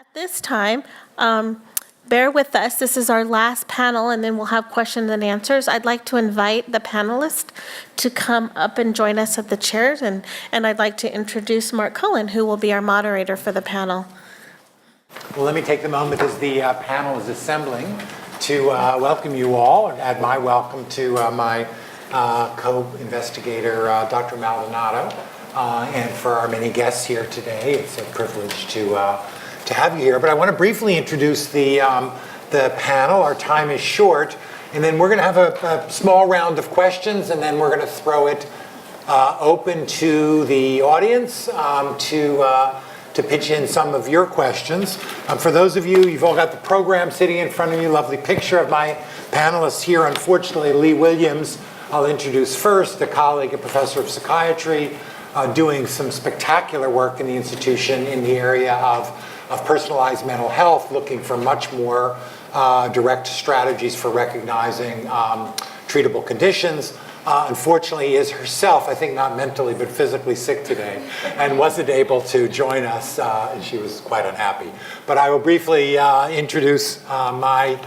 At this time, bear with us. This is our last panel, and then we'll have questions and answers. I'd like to invite the panelists to come up and join us at the chairs, and I'd like to introduce Mark Cullen, who will be our moderator for the panel. Well, let me take the moment as the panel is assembling to welcome you all and add my welcome to my co-investigator, Dr. Maldonado, and for our many guests here today. It's a privilege to have you here. But I want to briefly introduce the panel. Our time is short, and then we're going to have a small round of questions, and then we're going to throw it open to the audience to pitch in some of your questions. For those of you, you've all got the program sitting in front of you, lovely picture of my panelists here. Unfortunately, Lee Williams, I'll introduce first, a colleague, a professor of psychiatry, doing some spectacular work in the institution in the area of personalized mental health, looking for much more direct strategies for recognizing treatable conditions. Unfortunately, is herself, I think not mentally, but physically sick today, and wasn't able to join us, and she was quite unhappy. But I will briefly introduce my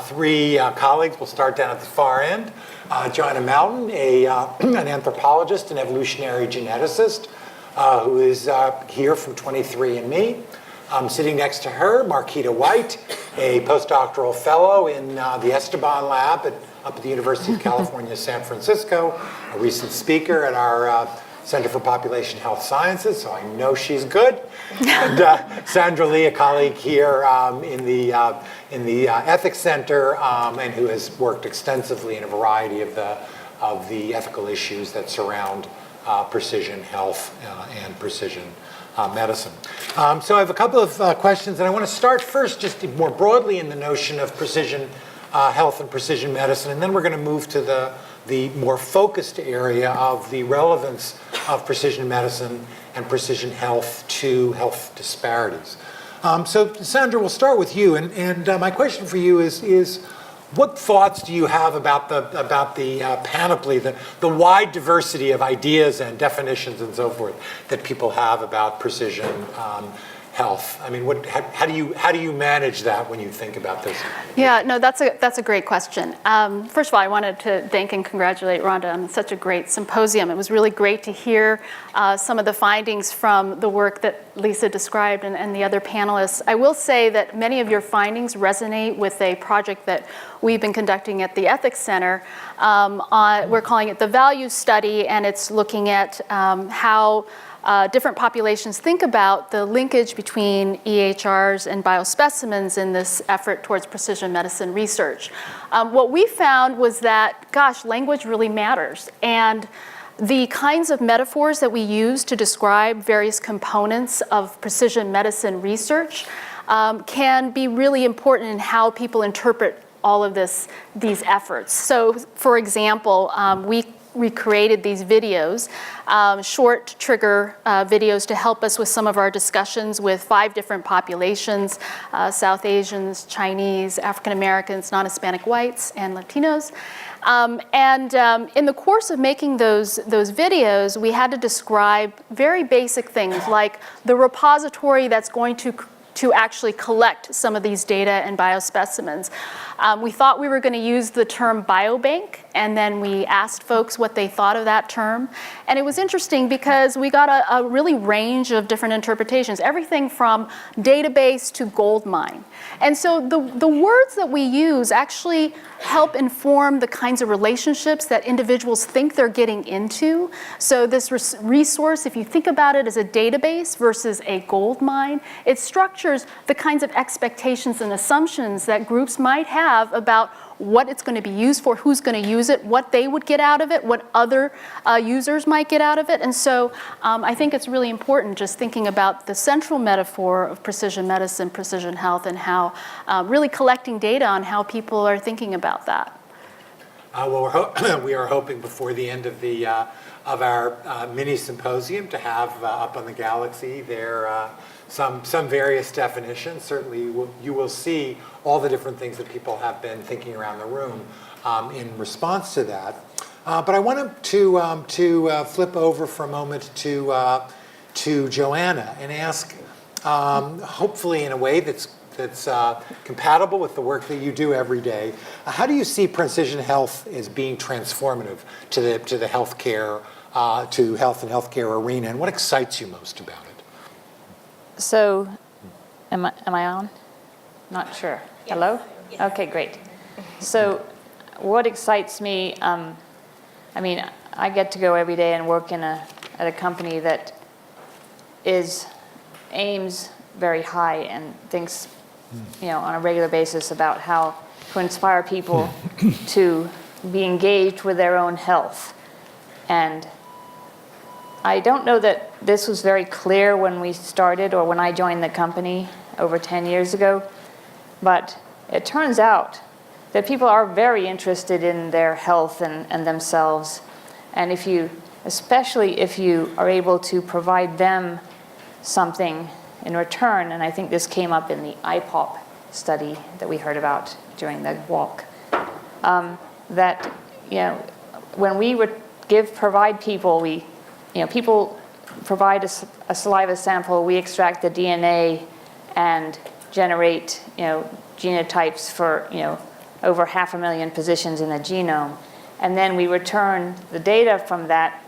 three colleagues. We'll start down at the far end. Joanna Mountain, an anthropologist and evolutionary geneticist, who is here from 23andMe. Sitting next to her, Marquitta White, a postdoctoral fellow in the Esteban lab up at the University of California, San Francisco, a recent speaker at our Center for Population Health Sciences, so I know she's good. And Sandra Lee, a colleague here in the Ethics Center, and who has worked extensively in a variety of the ethical issues that surround precision health and precision medicine. So I have a couple of questions, and I want to start first just more broadly in the notion of precision health and precision medicine, and then we're going to move to the more focused area of the relevance of precision medicine and precision health to health disparities. So Sandra, we'll start with you, and my question for you is what thoughts do you have about the panoply, the wide diversity of ideas and definitions and so forth that people have about precision health? I mean, how do you manage that when you think about this? Yeah, no, that's a great question. First of all, I wanted to thank and congratulate Rhonda on such a great symposium. It was really great to hear some of the findings from the work that Lisa described and the other panelists. I will say that many of your findings resonate with a project that we've been conducting at the Ethics Center. We're calling it the Value Study, and it's looking at how different populations think about the linkage between EHRs and biospecimens in this effort towards precision medicine research. What we found was that, gosh, language really matters. And the kinds of metaphors that we use to describe various components of precision medicine research can be really important in how people interpret all of these efforts. So, for example, we created these videos, short trigger videos to help us with some of our discussions with 5 different populations, South Asians, Chinese, African Americans, non-Hispanic whites, and Latinos. In the course of making those videos, we had to describe very basic things like the repository that's going to actually collect some of these data and biospecimens. We thought we were going to use the term biobank, and then we asked folks what they thought of that term. And it was interesting because we got a really range of different interpretations, everything from database to gold mine. And so the words that we use actually help inform the kinds of relationships that individuals think they're getting into. So this resource, if you think about it as a database versus a gold mine, it structures the kinds of expectations and assumptions that groups might have about what it's going to be used for, who's going to use it, what they would get out of it, what other users might get out of it. And so I think it's really important just thinking about the central metaphor of precision medicine, precision health, and how really collecting data on how people are thinking about that. Well, we are hoping before the end of our mini-symposium to have up on the Galaxy there some various definitions. Certainly you will see all the different things that people have been thinking around the room in response to that. But I wanted to flip over for a moment to Joanna and ask, hopefully in a way that's compatible with the work that you do every day. How do you see precision health as being transformative to the healthcare, to health and healthcare arena, and what excites you most about it? So, am I on? Not sure. Yes. Hello? Yes. Okay, great. So, what excites me, I mean, I get to go every day and work at a company that aims very high and thinks, on a regular basis about how to inspire people to be engaged with their own health. And I don't know that this was very clear when we started or when I joined the company over 10 years ago, but it turns out that people are very interested in their health and themselves. And especially if you are able to provide them something in return, and I think this came up in the IPOP study that we heard about during the walk, that when we would provide people, people provide a saliva sample, we extract the DNA and generate genotypes for over 500,000 positions in the genome, and then we return the data from that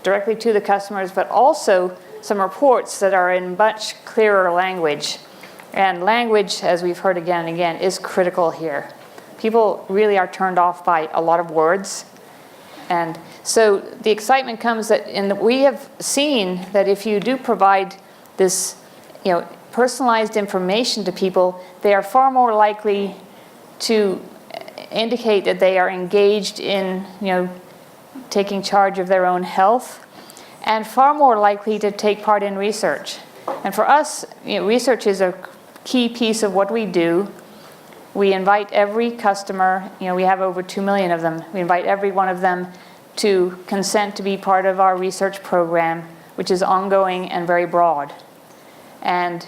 directly to the customers, but also some reports that are in much clearer language. And language, as we've heard again and again, is critical here. People really are turned off by a lot of words. And so the excitement comes that we have seen that if you do provide this personalized information to people, they are far more likely to indicate that they are engaged in taking charge of their own health, and far more likely to take part in research. And for us, research is a key piece of what we do. We invite every customer, we have over 2 million of them, we invite every one of them to consent to be part of our research program, which is ongoing and very broad. And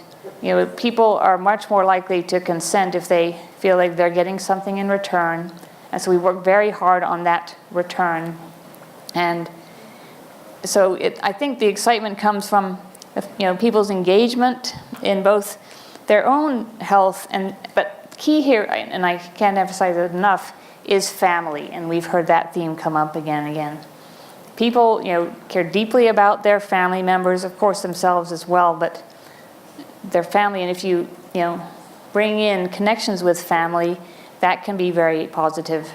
people are much more likely to consent if they feel like they're getting something in return. And so we work very hard on that return. And so I think the excitement comes from people's engagement in both their own health, but key here, and I can't emphasize it enough, is family. And we've heard that theme come up again and again. People care deeply about their family members, of course themselves as well, but their family. And if you bring in connections with family, that can be very positive.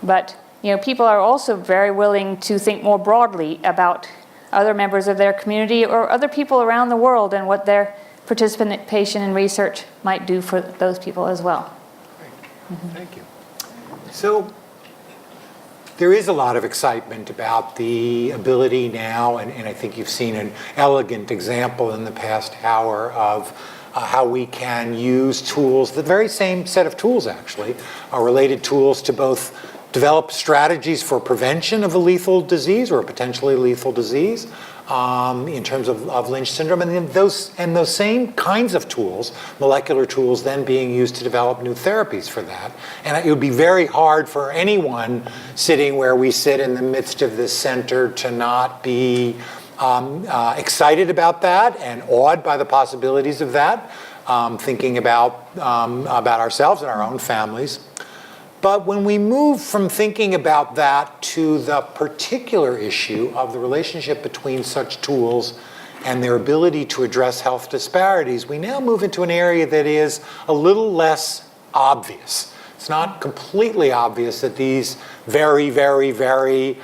But people are also very willing to think more broadly about other members of their community or other people around the world and what their participation in research might do for those people as well. Great. Thank you. So there is a lot of excitement about the ability now, and I think you've seen an elegant example in the past hour of how we can use tools, the very same set of tools actually, are related tools to both develop strategies for prevention of a lethal disease or a potentially lethal disease in terms of Lynch syndrome, and then those same kinds of tools, molecular tools, then being used to develop new therapies for that. And it would be very hard for anyone sitting where we sit in the midst of this center to not be excited about that and awed by the possibilities of that, thinking about ourselves and our own families. But when we move from thinking about that to the particular issue of the relationship between such tools and their ability to address health disparities, we now move into an area that is a little less obvious. It's not completely obvious that these very, very, very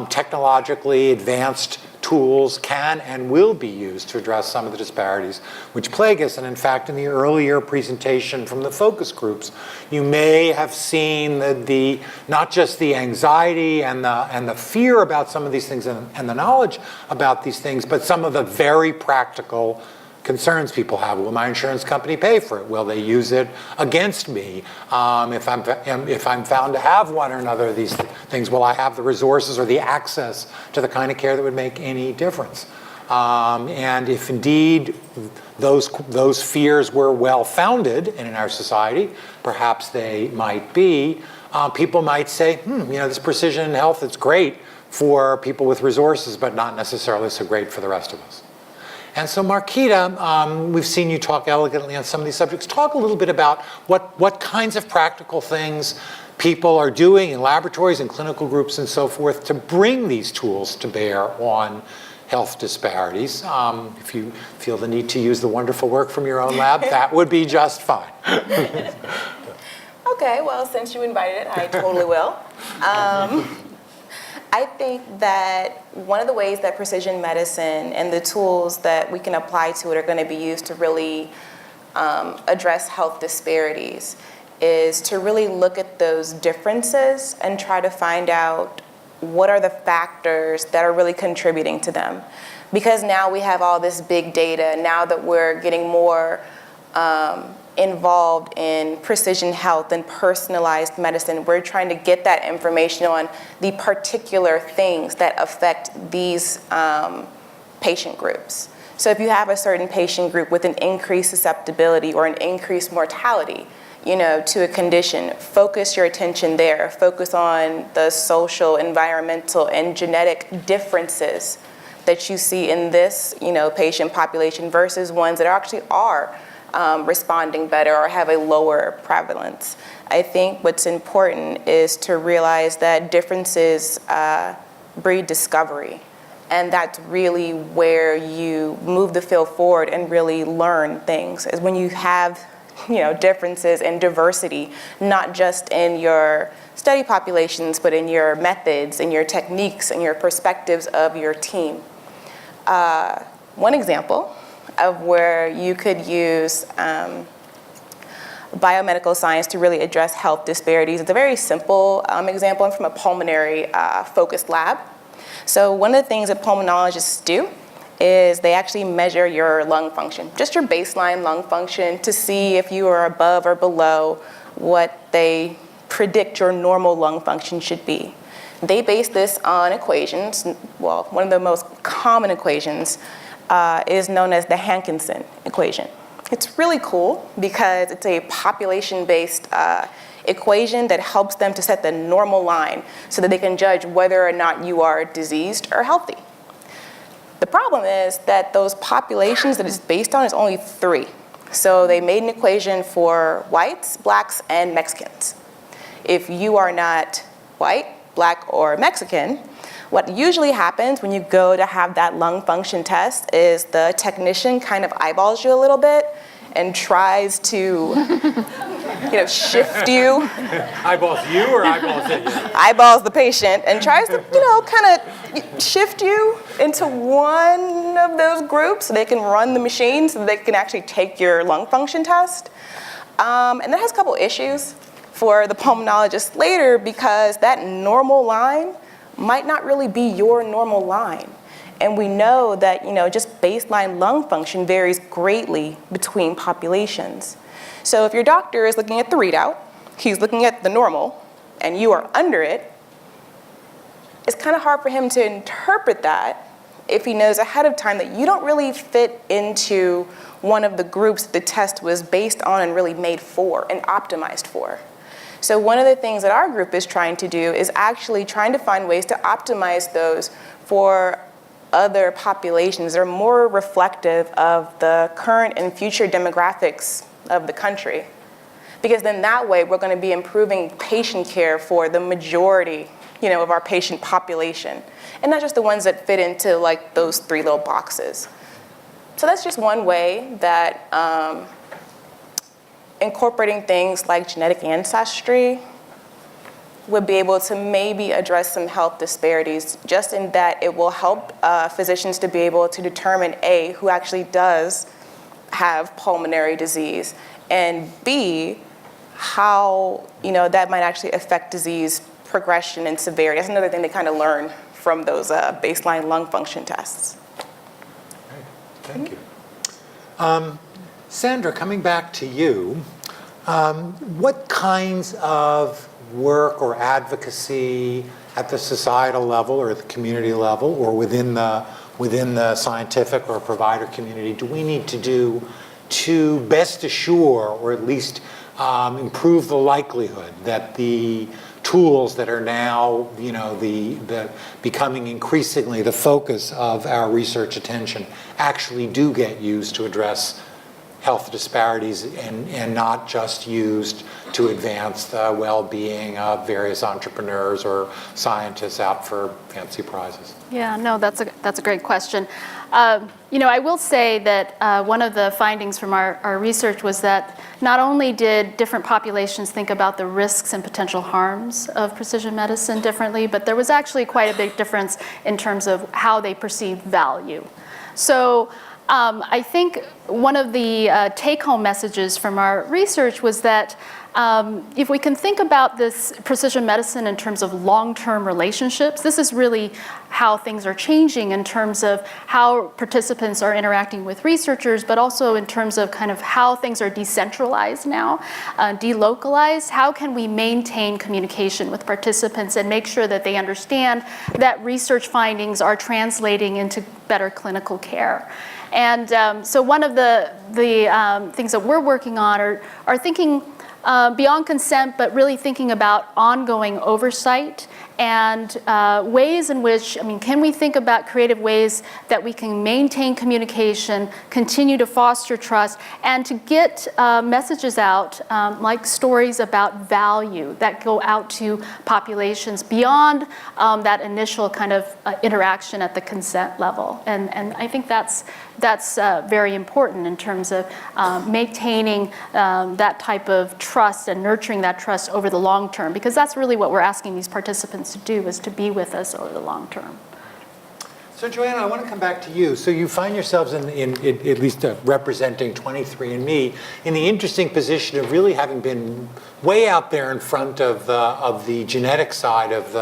technologically advanced tools can and will be used to address some of the disparities which plague us. And in fact, in the earlier presentation from the focus groups, you may have seen the not just the anxiety and the fear about some of these things and the knowledge about these things, but some of the very practical concerns people have. Will my insurance company pay for it? Will they use it against me? If I'm found to have one or another of these things, will I have the resources or the access to the kind of care that would make any difference? And if indeed those fears were well-founded in our society, perhaps they might be, people might say, this precision in health is great for people with resources, but not necessarily so great for the rest of us. And so Marquitta, we've seen you talk elegantly on some of these subjects. Talk a little bit about what kinds of practical things people are doing in laboratories and clinical groups and so forth to bring these tools to bear on health disparities. If you feel the need to use the wonderful work from your own lab, that would be just fine. Okay, well, since you invited it, I totally will. I think that one of the ways that precision medicine and the tools that we can apply to it are going to be used to really address health disparities is to really look at those differences and try to find out what are the factors that are really contributing to them. Because now we have all this big data, now that we're getting more involved in precision health and personalized medicine, we're trying to get that information on the particular things that affect these patient groups. So if you have a certain patient group with an increased susceptibility or an increased mortality, to a condition, focus your attention there. Focus on the social, environmental, and genetic differences that you see in this, patient population versus ones that actually are responding better or have a lower prevalence. I think what's important is to realize that differences breed discovery. And that's really where you move the field forward and really learn things, is when you have differences and diversity, not just in your study populations, but in your methods and your techniques and your perspectives of your team. One example of where you could use biomedical science to really address health disparities. It's a very simple example. I'm from a pulmonary focused lab. So one of the things that pulmonologists do is they actually measure your lung function, just your baseline lung function, to see if you are above or below what they predict your normal lung function should be. They base this on equations. Well, one of the most common equations is known as the Hankinson equation. It's really cool because it's a population-based equation that helps them to set the normal line so that they can judge whether or not you are diseased or healthy. The problem is that those populations that it's based on is only 3. So they made an equation for whites, blacks, and Mexicans. If you are not white, black, or Mexican, what usually happens when you go to have that lung function test is the technician kind of eyeballs you a little bit and tries to shift you. Eyeballs you or eyeballs at you? Eyeballs the patient and tries to, kind of shift you into one of those groups so they can run the machine so they can actually take your lung function test. And that has a couple issues for the pulmonologist later because that normal line might not really be your normal line. And we know that, just baseline lung function varies greatly between populations. So if your doctor is looking at the readout, he's looking at the normal, and you are under it, it's kind of hard for him to interpret that if he knows ahead of time that you don't really fit into one of the groups the test was based on and really made for and optimized for. So one of the things that our group is trying to do is actually trying to find ways to optimize those for other populations that are more reflective of the current and future demographics of the country. Because then that way we're going to be improving patient care for the majority, of our patient population. And not just the ones that fit into like those 3 little boxes. So that's just one way that incorporating things like genetic ancestry would be able to maybe address some health disparities, just in that it will help physicians to be able to determine A, who actually does have pulmonary disease, and B, how that might actually affect disease progression and severity. That's another thing they kind of learn from those baseline lung function tests. Great. Thank you. Sandra, coming back to you, what kinds of work or advocacy at the societal level or the community level or within the scientific or provider community do we need to do to best assure or at least improve the likelihood that the tools that are now, the becoming increasingly the focus of our research attention actually do get used to address health disparities and not just used to advance the well-being of various entrepreneurs or scientists out for fancy prizes? Yeah, no, that's a great question. I will say that one of the findings from our research was that not only did different populations think about the risks and potential harms of precision medicine differently, but there was actually quite a big difference in terms of how they perceived value. So I think one of the take-home messages from our research was that if we can think about this precision medicine in terms of long-term relationships, this is really how things are changing in terms of how participants are interacting with researchers, but also in terms of kind of how things are decentralized now, delocalized. How can we maintain communication with participants and make sure that they understand that research findings are translating into better clinical care? And so one of the things that we're working on are thinking beyond consent, but really thinking about ongoing oversight and ways in which, can we think about creative ways that we can maintain communication, continue to foster trust, and to get messages out, like stories about value that go out to populations beyond that initial kind of interaction at the consent level. And I think that's very important in terms of maintaining that type of trust and nurturing that trust over the long term, because that's really what we're asking these participants to do, is to be with us over the long term. So Joanna, I want to come back to you. So you find yourselves in at least representing 23andMe in the interesting position of really having been way out there in front of the genetic side of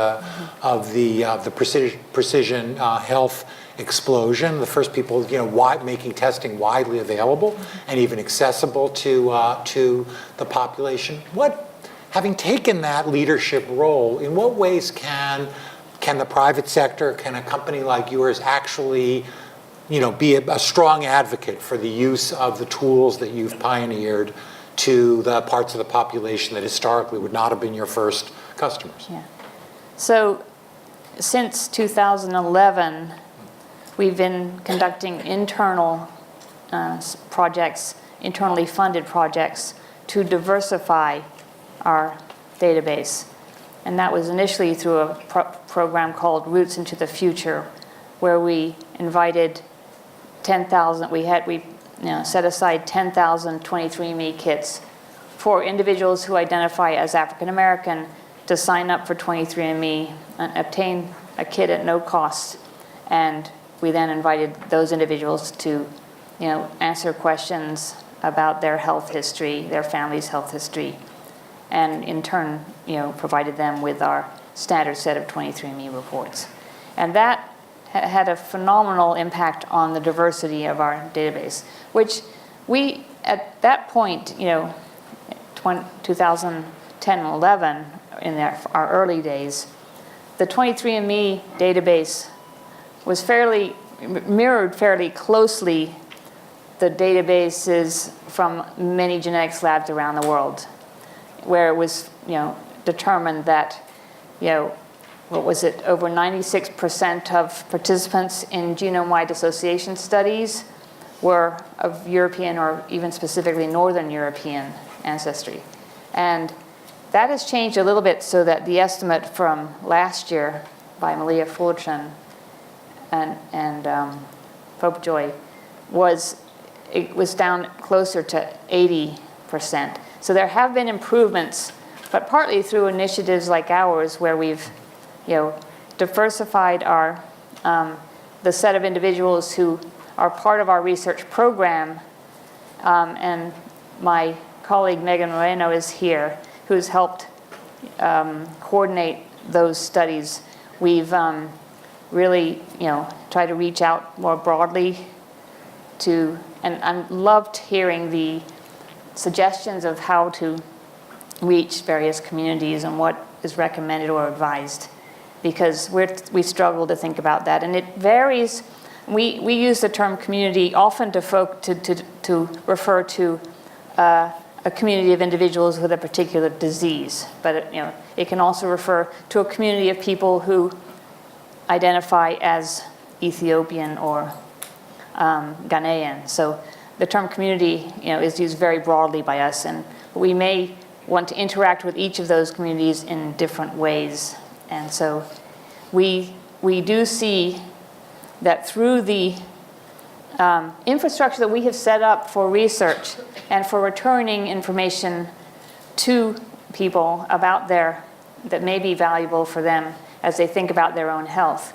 the precision health explosion. The first people, making testing widely available and even accessible to the population. Having taken that leadership role, in what ways can the private sector, can a company like yours actually, be a strong advocate for the use of the tools that you've pioneered to the parts of the population that historically would not have been your first customers? Yeah. So since 2011, we've been conducting internal projects, internally funded projects, to diversify our database. And that was initially through a program called Roots into the Future, where we invited 10,000, we set aside 10,000 23andMe kits for individuals who identify as African American to sign up for 23andMe and obtain a kit at no cost. And we then invited those individuals to, answer questions about their health history, their family's health history, and in turn, provided them with our standard set of 23andMe reports. And that had a phenomenal impact on the diversity of our database, which we, at that point, 2010 and 11, in our early days, the 23andMe database was mirrored fairly closely the databases from many genetics labs around the world, where it was, determined that, over 96% of participants in genome-wide association studies were of European or even specifically Northern European ancestry. And that has changed a little bit, so that the estimate from last year by Malia Fulchen and Popejoy was down closer to 80%. So there have been improvements, but partly through initiatives like ours, where we've, diversified our the set of individuals who are part of our research program. And my colleague Megan Moreno is here, who's helped coordinate those studies. We've really, tried to reach out more broadly and loved hearing the suggestions of how to reach various communities and what is recommended or advised, because we struggle to think about that, and it varies. We use the term community often to refer to a community of individuals with a particular disease, but it can also refer to a community of people who identify as Ethiopian or Ghanaian. So the term community, is used very broadly by us, and we may want to interact with each of those communities in different ways. And so we do see that through the infrastructure that we have set up for research and for returning information to people about that may be valuable for them as they think about their own health,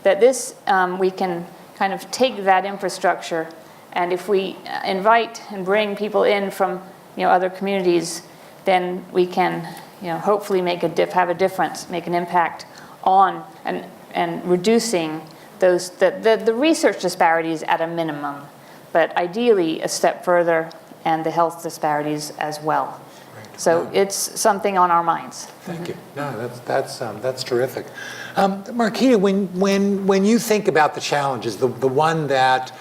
that this, we can kind of take that infrastructure, and if we invite and bring people in from other communities, then we can hopefully have a difference, make an impact on and reducing the research disparities at a minimum, but ideally a step further, and the health disparities as well. Right. So it's something on our minds. Thank you. No, that's terrific. Marquitta, when you think about the challenges, the one that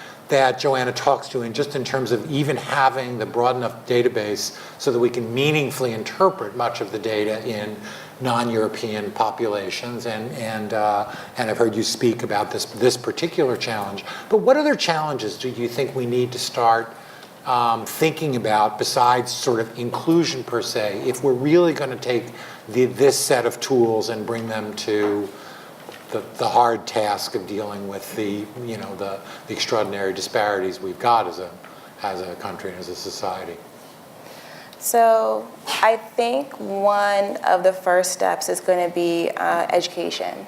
Joanna talks to, and just in terms of even having the broad enough database so that we can meaningfully interpret much of the data in non-European populations, and I've heard you speak about this particular challenge. But what other challenges do you think we need to start thinking about besides sort of inclusion per se, if we're really going to take this set of tools and bring them to the hard task of dealing with the extraordinary disparities we've got as a country and as a society? So I think one of the first steps is going to be education,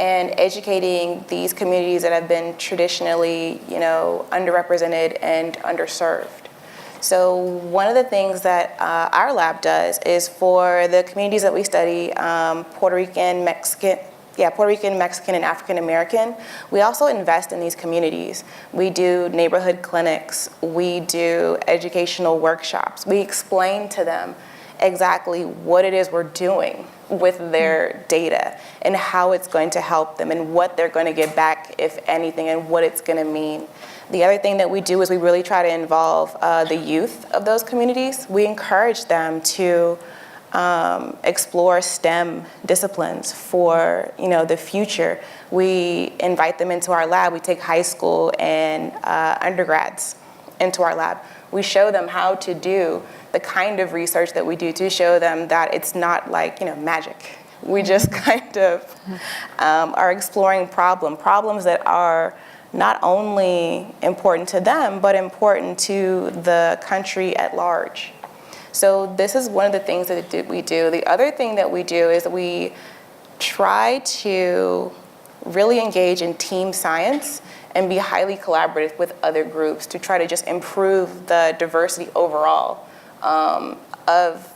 and educating these communities that have been traditionally, underrepresented and underserved. So one of the things that our lab does is for the communities that we study, Puerto Rican, Mexican, and African American, we also invest in these communities. We do neighborhood clinics, we do educational workshops. We explain to them exactly what it is we're doing with their data and how it's going to help them and what they're going to get back, if anything, and what it's going to mean. The other thing that we do is we really try to involve the youth of those communities. We encourage them to explore STEM disciplines for the future. We invite them into our lab. We take high school and undergrads into our lab. We show them how to do the kind of research that we do, to show them that it's not like magic. We just kind of are exploring problems that are not only important to them, but important to the country at large. So this is one of the things that we do. The other thing that we do is we try to really engage in team science and be highly collaborative with other groups to try to just improve the diversity overall of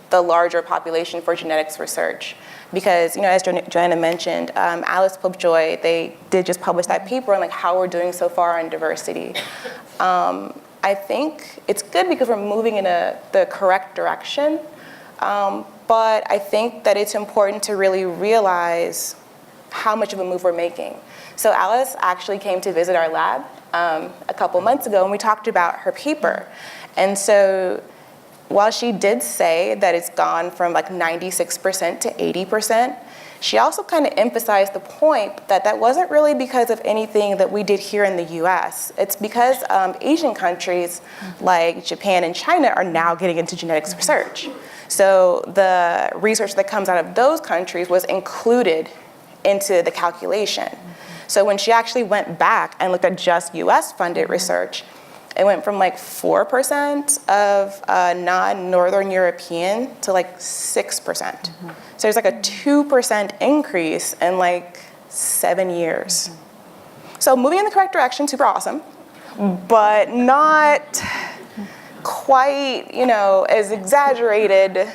the larger population for genetics research. Because, as Joanna mentioned, Alice Popejoy, they did just publish that paper on how we're doing so far on diversity. I think it's good because we're moving in the correct direction, but I think that it's important to really realize how much of a move we're making. So Alice actually came to visit our lab a couple months ago, and we talked about her paper. And so while she did say that it's gone from 96% to 80%, she also kind of emphasized the point that wasn't really because of anything that we did here in the US. It's because Asian countries like Japan and China are now getting into genetics research. So the research that comes out of those countries was included into the calculation. So when she actually went back and looked at just US funded research, it went from 4% of non-Northern European to 6%. So there's a 2% increase in 7 years. So moving in the correct direction, super awesome, but not quite, as exaggerated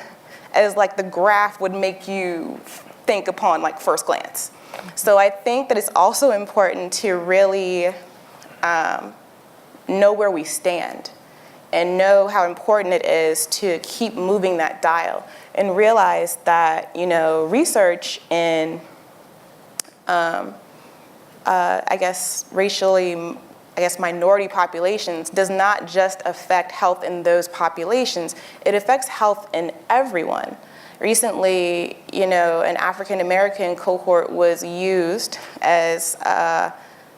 as the graph would make you think upon first glance. So I think that it's also important to really know where we stand and know how important it is to keep moving that dial and realize that, research in, racially I guess, minority populations does not just affect health in those populations, it affects health in everyone. Recently, an African American cohort was used as a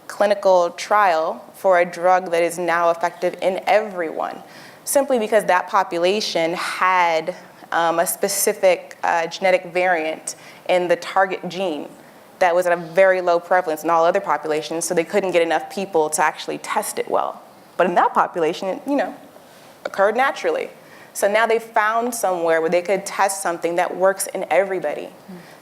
clinical trial for a drug that is now effective in everyone, simply because that population had a specific genetic variant in the target gene that was at a very low prevalence in all other populations, so they couldn't get enough people to actually test it well. But in that population, it, occurred naturally. So now they found somewhere where they could test something that works in everybody.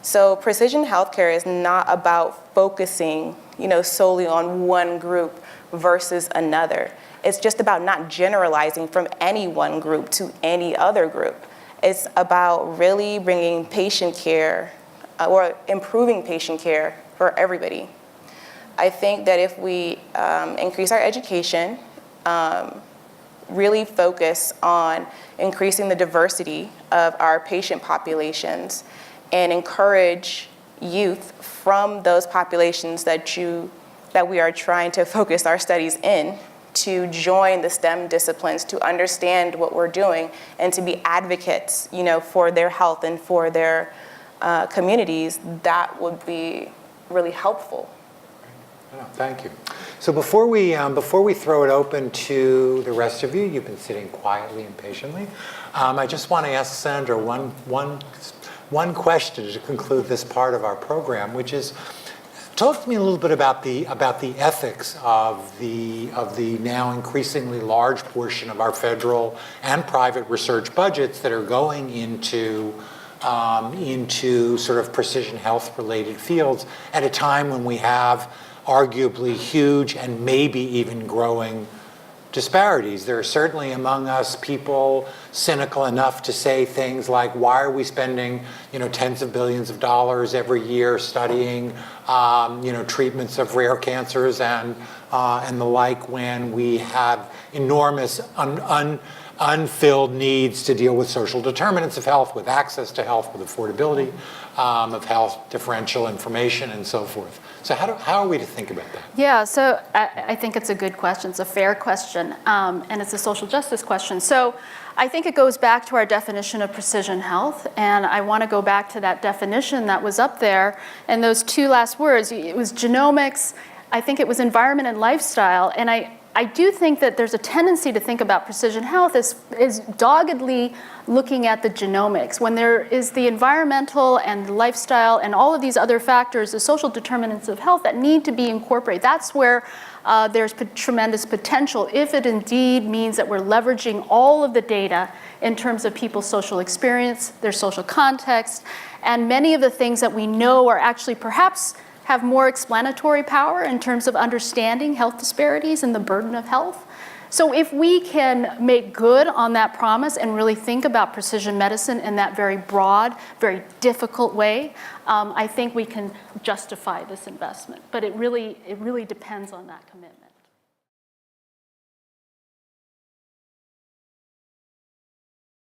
So precision healthcare is not about focusing, solely on one group versus another. It's just about not generalizing from any one group to any other group. It's about really bringing patient care or improving patient care for everybody. I think that if we increase our education, really focus on increasing the diversity of our patient populations and encourage youth from those populations that we are trying to focus our studies in to join the STEM disciplines, to understand what we're doing, and to be advocates, for their health and for their communities, that would be really helpful. Oh, thank you. So before we throw it open to the rest of you, you've been sitting quietly and patiently. I just want to ask Sandra one question to conclude this part of our program, which is, talk to me a little bit about the ethics of the now increasingly large portion of our federal and private research budgets that are going into sort of precision health related fields at a time when we have arguably huge and maybe even growing disparities. There are certainly among us people cynical enough to say things like, why are we spending tens of billions of dollars every year studying treatments of rare cancers and the like, when we have enormous unfilled needs to deal with social determinants of health, with access to health, with affordability of health, differential information, and so forth. So how are we to think about that? Yeah, so I think it's a good question. It's a fair question, and it's a social justice question. So I think it goes back to our definition of precision health, and I want to go back to that definition that was up there, and those two last words. It was genomics, I think it was environment and lifestyle, and I do think that there's a tendency to think about precision health as doggedly looking at the genomics, when there is the environmental and lifestyle and all of these other factors, the social determinants of health that need to be incorporated. That's where there's tremendous potential, if it indeed means that we're leveraging all of the data in terms of people's social experience, their social context, and many of the things that we know are actually perhaps have more explanatory power in terms of understanding health disparities and the burden of health. So if we can make good on that promise and really think about precision medicine in that very broad, very difficult way, I think we can justify this investment. But it really depends on that commitment.